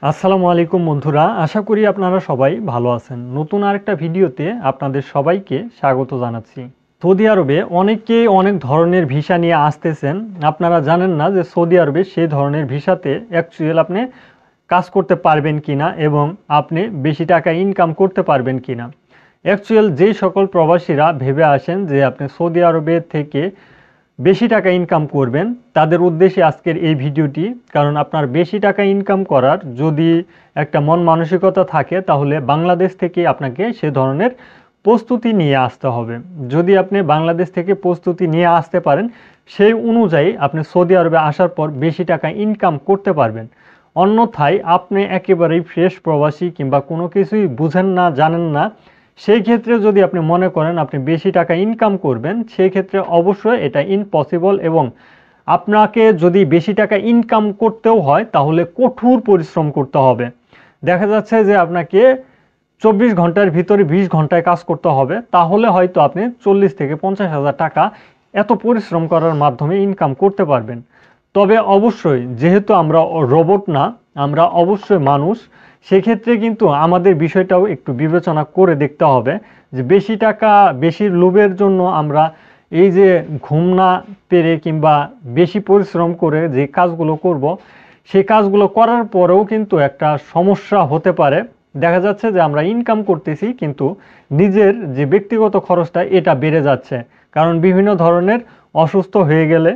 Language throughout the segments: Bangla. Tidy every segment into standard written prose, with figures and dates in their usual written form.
আসসালামু আলাইকুম বন্ধুরা, আশা করি আপনারা সবাই ভালো আছেন। নতুন আরেকটা ভিডিওতে আপনাদের সবাইকে স্বাগত জানাচ্ছি। সৌদি আরবে অনেকেই অনেক ধরনের ভিসা নিয়ে আসতেছেন। আপনারা জানেন না যে সৌদি আরবে সেই ধরনের ভিসাতে অ্যাকচুয়ালি আপনি কাজ করতে পারবেন কিনা এবং আপনি বেশি টাকা ইনকাম করতে পারবেন কিনা। অ্যাকচুয়াল যেই সকল প্রবাসীরা ভেবে আসেন যে আপনি সৌদি আরবে থেকে বেশি টাকা ইনকাম করবেন, তাদের উদ্দেশ্যে আজকের এই ভিডিওটি। কারণ আপনার বেশি টাকা ইনকাম করার যদি একটা মন মানসিকতা থাকে, তাহলে বাংলাদেশ থেকে আপনাকে সে ধরনের প্রস্তুতি নিয়ে আসতে হবে। যদি আপনি বাংলাদেশ থেকে প্রস্তুতি নিয়ে আসতে পারেন, সেই অনুযায়ী আপনি সৌদি আরবে আসার পর বেশি টাকা ইনকাম করতে পারবেন। অন্যথায় আপনি একেবারেই ফ্রেশ প্রবাসী কিংবা কোনো কিছুই বুঝেন না, জানেন না, সেই ক্ষেত্রে যদি আপনি মনে করেন আপনি বেশি টাকা ইনকাম করবেন, সেই ক্ষেত্রে অবশ্যই এটা ইম্পসিবল। এবং আপনাকে যদি বেশি টাকা ইনকাম করতেও হয় তাহলে কঠোর পরিশ্রম করতে হবে। দেখা যাচ্ছে যে আপনাকে 24 ঘন্টার ভিতরে 20 ঘন্টায় কাজ করতে হবে, তাহলে হয়তো আপনি 40 থেকে 50,000 টাকা এত পরিশ্রম করার মাধ্যমে ইনকাম করতে পারবেন। তবে অবশ্যই যেহেতু আমরা রোবট না, আমরা অবশ্যই মানুষ, সেক্ষেত্রে কিন্তু আমাদের বিষয়টাও একটু বিবেচনা করে দেখতে হবে যে বেশি টাকা বেশির লোভের জন্য আমরা এই যে ঘুম না পেরে কিংবা বেশি পরিশ্রম করে যে কাজগুলো করব, সেই কাজগুলো করার পরেও কিন্তু একটা সমস্যা হতে পারে। দেখা যাচ্ছে যে আমরা ইনকাম করতেছি কিন্তু নিজের যে ব্যক্তিগত খরচটা এটা বেড়ে যাচ্ছে, কারণ বিভিন্ন ধরনের অসুস্থ হয়ে গেলে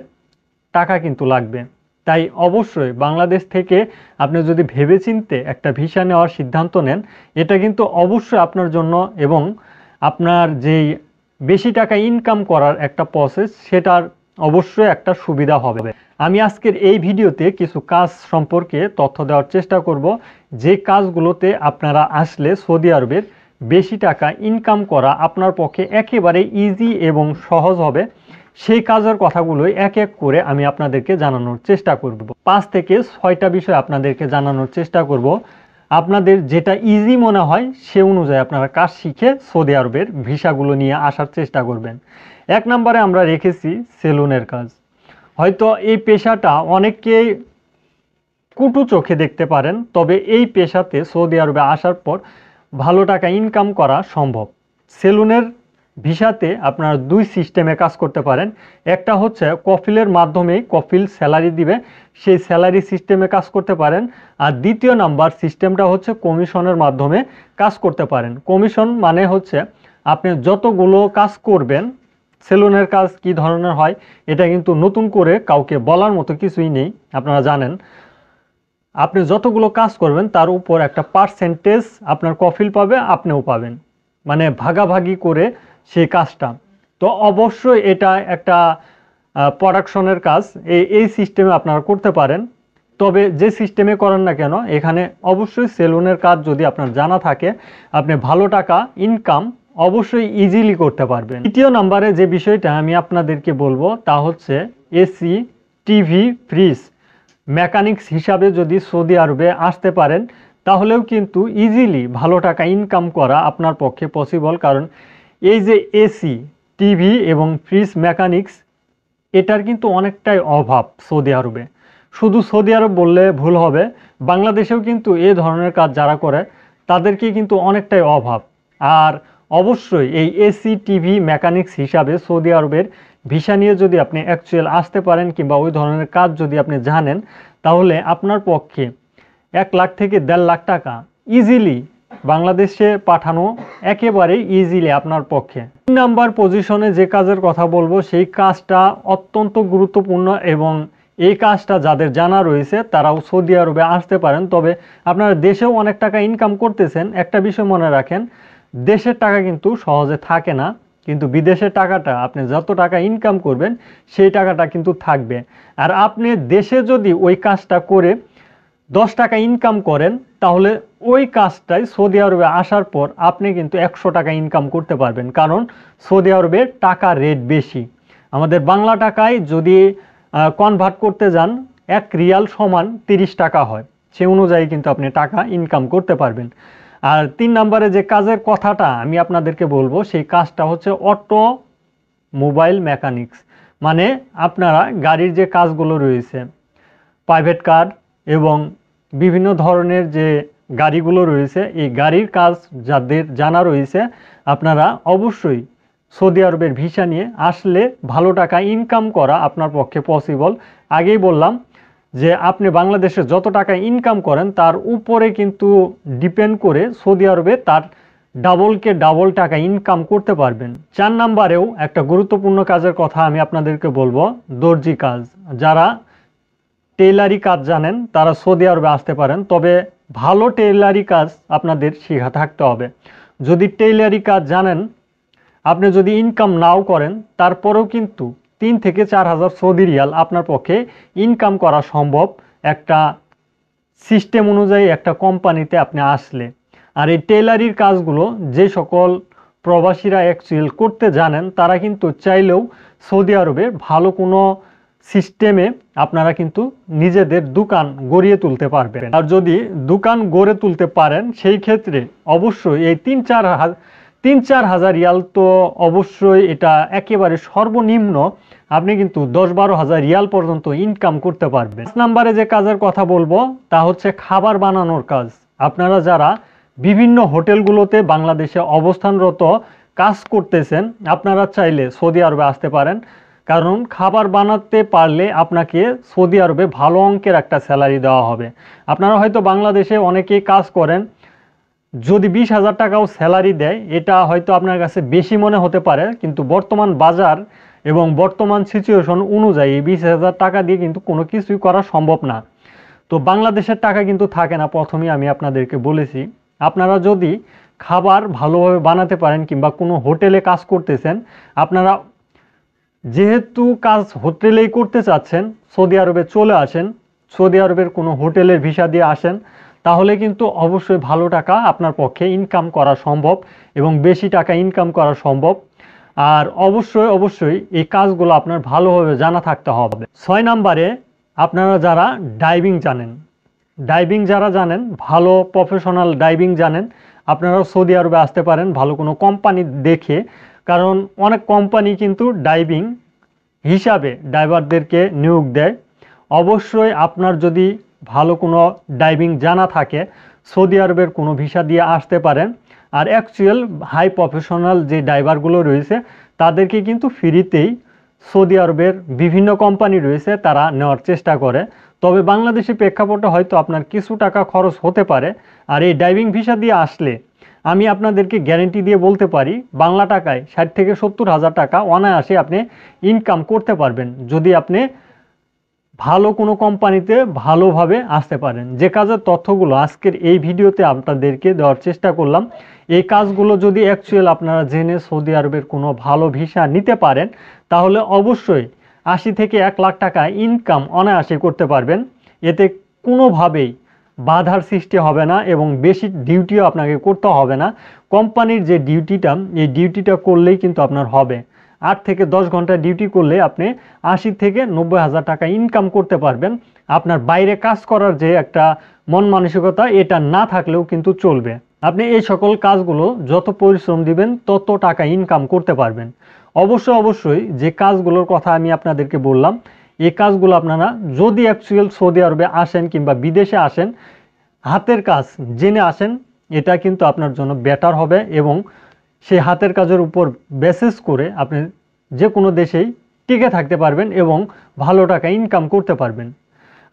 টাকা কিন্তু লাগবে। তাই অবশ্যই বাংলাদেশ থেকে আপনি যদি ভেবেচিন্তে একটা ভিসা নেওয়ার সিদ্ধান্ত নেন, এটা কিন্তু অবশ্যই আপনার জন্য এবং আপনার যেই বেশি টাকা ইনকাম করার একটা প্রসেস, সেটার অবশ্যই একটা সুবিধা হবে। আমি আজকের এই ভিডিওতে কিছু কাজ সম্পর্কে তথ্য দেওয়ার চেষ্টা করব, যে কাজগুলোতে আপনারা আসলে সৌদি আরবের বেশি টাকা ইনকাম করা আপনার পক্ষে একেবারে ইজি এবং সহজ হবে। সেই কাজের কথাগুলোই এক এক করে আমি আপনাদেরকে জানানোর চেষ্টা করব। 5 থেকে 6টা বিষয় আপনাদেরকে জানানোর চেষ্টা করব। আপনাদের যেটা ইজি মনে হয় সে অনুযায়ী আপনারা কাজ শিখে সৌদি আরবের ভিসাগুলো নিয়ে আসার চেষ্টা করবেন। 1 নম্বরে আমরা রেখেছি সেলুনের কাজ। হয়তো এই পেশাটা অনেকেই কুটু চোখে দেখতে পারেন, তবে এই পেশাতে সৌদি আরবে আসার পর ভালো টাকা ইনকাম করা সম্ভব। সেলুনের ভিসাতে আপনারা 2 সিস্টেমে কাজ করতে পারেন। একটা হচ্ছে কফিলের মাধ্যমেই কফিল স্যালারি দিবে, সেই স্যালারি সিস্টেমে কাজ করতে পারেন। আর দ্বিতীয় নাম্বার সিস্টেমটা হচ্ছে কমিশনের মাধ্যমে কাজ করতে পারেন। কমিশন মানে হচ্ছে আপনি যতগুলো কাজ করবেন, সেলুনের কাজ কি ধরনের হয় এটা কিন্তু নতুন করে কাউকে বলার মতো কিছুই নেই, আপনারা জানেন। আপনি যতগুলো কাজ করবেন তার উপর একটা পার্সেন্টেজ আপনার কফিল পাবে, আপনিও পাবেন, মানে ভাগাভাগি করে সেই কাজটা। তো অবশ্যই এটা একটা প্রোডাকশনের কাজ, এই সিস্টেমে আপনারা করতে পারেন। তবে যে সিস্টেমে করেন না কেন, এখানে অবশ্যই সেলুনের কাজ যদি আপনার জানা থাকে, আপনি ভালো টাকা ইনকাম অবশ্যই ইজিলি করতে পারবেন। দ্বিতীয় নম্বরে যে বিষয়টা আমি আপনাদেরকে বলবো তা হচ্ছে এসি, টিভি, ফ্রিজ মেকানিক্স হিসাবে যদি সৌদি আরবে আসতে পারেন, তাহলেও কিন্তু ইজিলি ভালো টাকা ইনকাম করা আপনার পক্ষে পসিবল। কারণ এই যে এসি, টিভি এবং ফ্রিজ মেকানিক্স, এটার কিন্তু অনেকটাই অভাব সৌদি আরবে। শুধু সৌদি আরব বললে ভুল হবে, বাংলাদেশেও কিন্তু এই ধরনের কাজ যারা করে তাদেরকে কিন্তু অনেকটাই অভাব। আর অবশ্যই এই এসি, টিভি মেকানিক্স হিসাবে সৌদি আরবের ভিসা নিয়ে যদি আপনি অ্যাকচুয়াল আসতে পারেন কিংবা ওই ধরনের কাজ যদি আপনি জানেন, তাহলে আপনার পক্ষে 1 লাখ থেকে 1.5 লাখ টাকা ইজিলি বাংলাদেশে পাঠানো একেবারেই ইজিলি আপনার পক্ষে। 3 নাম্বার পজিশনে যে কাজের কথা বলবো, সেই কাজটা অত্যন্ত গুরুত্বপূর্ণ এবং এই কাজটা যাদের জানা রয়েছে তারাও সৌদি আরবে আসতে পারেন। তবে আপনারা দেশেও অনেক টাকা ইনকাম করতেছেন, একটা বিষয় মনে রাখেন, দেশের টাকা কিন্তু সহজে থাকে না, কিন্তু বিদেশের টাকাটা আপনি যত টাকা ইনকাম করবেন সেই টাকাটা কিন্তু থাকবে। আর আপনি দেশে যদি ওই কাজটা করে 10 টাকা ইনকাম করেন, তাহলে ওই কাজটাই সৌদি আরবে আসার পর আপনি কিন্তু 100 টাকা ইনকাম করতে পারবেন, কারণ সৌদি আরবের টাকা রেট বেশি। আমাদের বাংলা টাকায় যদি কনভার্ট করতে যান, 1 রিয়াল সমান 30 টাকা হয়, সে অনুযায়ী কিন্তু আপনি টাকা ইনকাম করতে পারবেন। আর 3 নম্বরে যে কাজের কথাটা আমি আপনাদেরকে বলবো, সেই কাজটা হচ্ছে অটো মোবাইল মেকানিক্স। মানে আপনারা গাড়ির যে কাজগুলো রয়েছে, প্রাইভেট কার এবং বিভিন্ন ধরনের যে গাড়িগুলো রয়েছে এই গাড়ির কাজ যাদের জানা রয়েছে আপনারা অবশ্যই সৌদি আরবের ভিসা নিয়ে আসলে ভালো টাকা ইনকাম করা আপনার পক্ষে পসিবল। আগেই বললাম যে আপনি বাংলাদেশে যত টাকা ইনকাম করেন তার উপরে কিন্তু ডিপেন্ড করে সৌদি আরবে তার ডাবলকে ডাবল টাকা ইনকাম করতে পারবেন। 4 নাম্বারেও একটা গুরুত্বপূর্ণ কাজের কথা আমি আপনাদেরকে বলবো, দর্জি কাজ। যারা টেইলারি কাজ জানেন তারা সৌদি আরবে আসতে পারেন, তবে ভালো টেইলারি কাজ আপনাদের শেখা থাকতে হবে। যদি টেইলারি কাজ জানেন, আপনি যদি ইনকাম নাও করেন তারপরেও কিন্তু 3 থেকে 4 হাজার সৌদি রিয়াল আপনার পক্ষে ইনকাম করা সম্ভব একটা সিস্টেম অনুযায়ী একটা কোম্পানিতে আপনি আসলে। আর এই টেইলারির কাজগুলো যে সকল প্রবাসীরা অ্যাকচুয়াল করতে জানেন তারা কিন্তু চাইলেও সৌদি আরবে ভালো কোনো সিস্টেমে আপনারা কিন্তু নিজেদের দোকান গড়িয়ে তুলতে পারবেন। আর যদি দোকান গড়ে তুলতে পারেন সেই ক্ষেত্রে অবশ্যই এই 3-4 হাজার রিয়াল তো অবশ্যই এটা একেবারে সর্বনিম্ন, আপনি কিন্তু 10-12 হাজার রিয়াল পর্যন্ত ইনকাম করতে পারবেন। 5 নম্বরে যে কাজের কথা বলবো তা হচ্ছে খাবার বানানোর কাজ। আপনারা যারা বিভিন্ন হোটেলগুলোতে বাংলাদেশে অবস্থানরত কাজ করতেছেন আপনারা চাইলে সৌদি আরবে আসতে পারেন, কারণ খাবার বানাতে পারলে আপনাকে সৌদি আরবে ভালো অঙ্কের একটা স্যালারি দেওয়া হবে। আপনারা হয়তো বাংলাদেশে অনেকেই কাজ করেন, যদি 20,000 টাকাও স্যালারি দেয় এটা হয়তো আপনার কাছে বেশি মনে হতে পারে, কিন্তু বর্তমান বাজার এবং বর্তমান সিচুয়েশন অনুযায়ী 20,000 টাকা দিয়ে কিন্তু কোনো কিছুই করা সম্ভব না। তো বাংলাদেশের টাকা কিন্তু থাকে না, প্রথমেই আমি আপনাদেরকে বলেছি। আপনারা যদি খাবার ভালোভাবে বানাতে পারেন কিংবা কোনো হোটেলে কাজ করতেছেন, আপনারা যেহেতু কাজ হোটেলেই করতে চাচ্ছেন সৌদি আরবে চলে আসেন, সৌদি আরবের কোনো হোটেলের ভিসা দিয়ে আসেন, তাহলে কিন্তু অবশ্যই ভালো টাকা আপনার পক্ষে ইনকাম করা সম্ভব এবং বেশি টাকা ইনকাম করা সম্ভব। আর অবশ্যই এই কাজগুলো আপনার ভালোভাবে জানা থাকতে হবে। 6 নম্বরে আপনারা যারা ডাইভিং যারা জানেন, ভালো প্রফেশনাল ডাইভিং জানেন, আপনারা সৌদি আরবে আসতে পারেন ভালো কোনো কোম্পানি দেখে, কারণ অনেক কোম্পানি কিন্তু ডাইভিং হিসাবে ড্রাইভারদেরকে নিয়োগ দেয়। অবশ্যই আপনার যদি ভালো কোনো ডাইভিং জানা থাকে সৌদি আরবের কোনো ভিসা দিয়ে আসতে পারেন। আর অ্যাকচুয়াল হাই প্রফেশনাল যে ড্রাইভারগুলো রয়েছে তাদেরকে কিন্তু ফ্রিতেই সৌদি আরবের বিভিন্ন কোম্পানি রয়েছে তারা নেওয়ার চেষ্টা করে। তবে বাংলাদেশি প্রেক্ষাপটে হয়তো আপনার কিছু টাকা খরচ হতে পারে। আর এই ডাইভিং ভিসা দিয়ে আসলে আমি আপনাদেরকে গ্যারেন্টি দিয়ে বলতে পারি বাংলা টাকায় 60 থেকে 70 হাজার টাকা অনায়াসে আপনি ইনকাম করতে পারবেন, যদি আপনি ভালো কোনো কোম্পানিতে ভালোভাবে আসতে পারেন। যে কাজের তথ্যগুলো আজকের এই ভিডিওতে আপনাদেরকে দেওয়ার চেষ্টা করলাম, এই কাজগুলো যদি অ্যাকচুয়াল আপনারা জেনে সৌদি আরবের কোনো ভালো ভিসা নিতে পারেন তাহলে অবশ্যই 80 থেকে 1 লাখ টাকা ইনকাম অনায়াসে করতে পারবেন। এতে কোনোভাবেই বাধার সৃষ্টি হবে না এবং বেশি ডিউটিও আপনাকে করতে হবে না। কোম্পানির যে ডিউটিটা এই ডিউটিটা করলেই কিন্তু আপনার হবে। 8 থেকে 10 ঘন্টা ডিউটি করলে আপনি 80 থেকে 90 হাজার টাকা ইনকাম করতে পারবেন। আপনার বাইরে কাজ করার যে একটা মন মানসিকতা এটা না থাকলেও কিন্তু চলবে। আপনি এই সকল কাজগুলো যত পরিশ্রম দিবেন তত টাকা ইনকাম করতে পারবেন। অবশ্যই যে কাজগুলোর কথা আমি আপনাদেরকে বললাম এই কাজগুলো আপনারা যদি অ্যাকচুয়াল সৌদি আরবে আসেন কিংবা বিদেশে আসেন, হাতের কাজ জেনে আসেন, এটা কিন্তু আপনার জন্য বেটার হবে এবং সেই হাতের কাজের উপর বেসিস করে আপনি যে কোনো দেশেই টিকে থাকতে পারবেন এবং ভালো টাকা ইনকাম করতে পারবেন।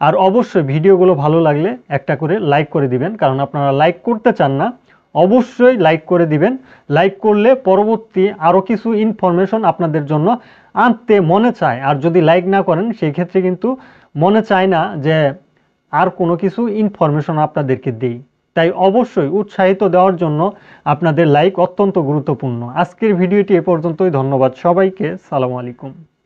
আর অবশ্যই ভিডিওগুলো ভালো লাগলে একটা করে লাইক করে দিবেন, কারণ আপনারা লাইক করতে চান না। অবশ্যই লাইক করে দিবেন, লাইক করলে পরবর্তী আরও কিছু ইনফরমেশন আপনাদের জন্য আনতে মনে চায়। আর যদি লাইক না করেন সেই ক্ষেত্রে কিন্তু মনে চায় না যে আর কোনো কিছু ইনফরমেশন আপনাদেরকে দেই। তাই অবশ্যই উৎসাহিত দেওয়ার জন্য আপনাদের লাইক অত্যন্ত গুরুত্বপূর্ণ। আজকের ভিডিওটি এ পর্যন্তই। ধন্যবাদ সবাইকে। সালামু আলাইকুম।